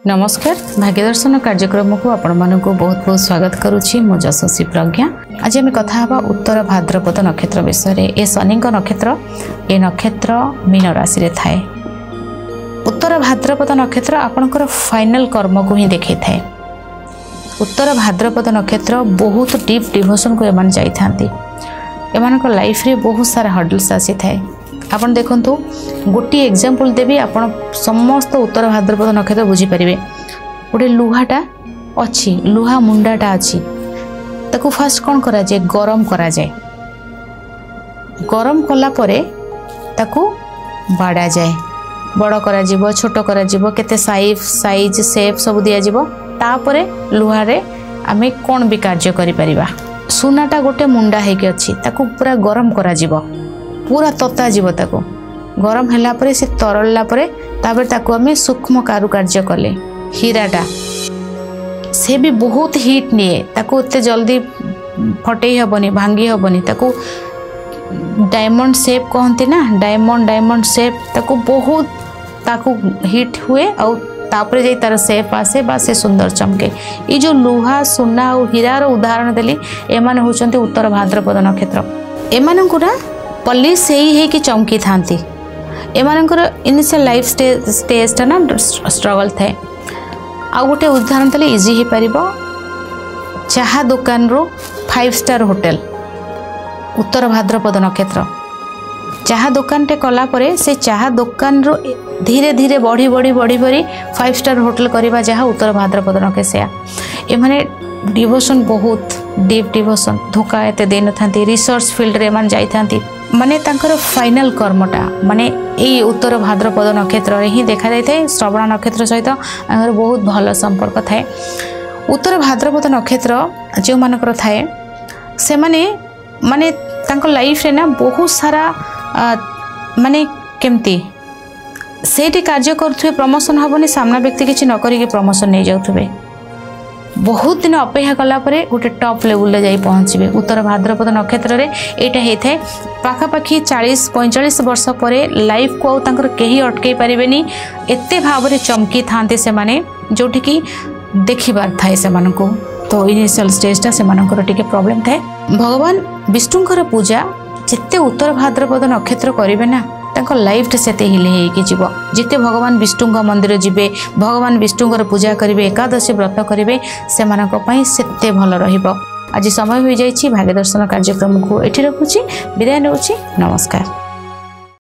नमस्कार भाग्यदर्शन कार्यक्रम को आपण मानक बहुत बहुत स्वागत करुच्ची मो यशस्वी प्रज्ञा। आज आम कथा हवा उत्तर भाद्रपद नक्षत्र विषय। ए शनि नक्षत्र ए नक्षत्र मीन राशि रे थाए। उत्तर भाद्रपद नक्षत्र आपणकर फाइनल कर्म को ही देखै थाए। उत्तर भाद्रपद नक्षत्र बहुत डीप डिवोशन को एमान जाई थांती। एमानक लाइफ रे बहुत सारा हर्डल्स आसी थाए। आपण देखंतु गोटी एग्जांपल देबी आपण समस्त उत्तर भाद्रपद नक्षत्र बुझी परिबे। गोटे लुहाटा अछि, लुहा मुंडाटा अछि, ताकू फर्स्ट कोन करा जाय, गरम करा जाय। गरम कला परे ताकू बाडा जाय, बड़ करा जिवो, छोट करा जिवो, केते साइज शेप सब दिया जिवो। तापरे लुहा रे आमे कोन भी कार्य करि परिबा। सुनाटा गोटे मुंडा हेके अछि, ताकू पूरा गरम करा जिवो, पूरा तता जीव। ताको गरम हैला परे से तरलला परे तापर ताको हमें सूक्ष्म कारुकार्य कले। हीराटा से भी बहुत हीट निए, ताको उते जल्दी फटई हबनी, भांगी हबनी। ताको डायमंड शेप कहंती ना, डायमंड शेप, ताको बहुत ताको हीट हुए और तापरे जाई तार शेप आसे बा से सुंदर चमके। ये जो लुहा सुना और हीरार उदाहरण देली, एमान होचंती उत्तर भाद्रपद नक्षत्र। एमान को ना पल्ली से ही कि चमकी थांती। एमानकर इनिशियल लाइफ स्टेज टा ना स्ट्रगल थाए। आ गोटे उदाहरण तले इजी ही परिबो, चाहा दुकान रो 5 स्टार होटल। उत्तर भाद्रपद नक्षत्र चाहा दुकान टे कला परे से चाहा दुकान रो धीरे धीरे बढ़ी 5 स्टार होटल करिबा, जहा उत्तर भाद्रपद नक्षत्र। ए माने डिवोशन बहुत डीप डिवोशन, धोखा एते देन थांती। रिसर्च फील्ड रे मान जाई थांती। माने तांकर फाइनल कर्मटा माने ए उत्तर भाद्रपद नक्षत्र रे ही देखा जाय थाए। श्रवण नक्षत्र सहित आंगर बहुत भल संपर्क थाए। उत्तर भाद्रपद नक्षत्र जो मानकर थाए से माने तांकर लाइफ रे ना बहुत सारा माने केमती सेठी कार्य करथुए, प्रमोशन हबनी, सामना व्यक्ति किछि न करिके प्रमोशन नै जाउथुबे। बहुत दिन अपेक्षा कला परे गोटे टॉप लेवल जाई पहुँचे। उत्तर भाद्रपद नक्षत्र रे एटा हेथे पाखापाखि 40-45 वर्ष परे लाइफ को तांकर केही अटकई पारिबेनी। एते भावरे चमकी थांते से माने जोठी की देखिबार थाए से मानको। तो इनिशियल स्टेज टा से मानकर टिके प्रॉब्लम थाए। भगवान विष्णुकर पूजा जेते उत्तर भाद्रपद नक्षत्र करिवे ना, तांको लाइफ सेते हिले हेकी जीव। जिते भगवान विष्णु मंदिर जिबे, भगवान विष्णुकर पूजा करिवे, एकादशी व्रत करिवे, से मानक पई सेते भल रहिबो। आज समय हो जाइछि। भाग्यदर्शन कार्यक्रम को एठी रखुछि, विदाय नेउछि। नमस्कार।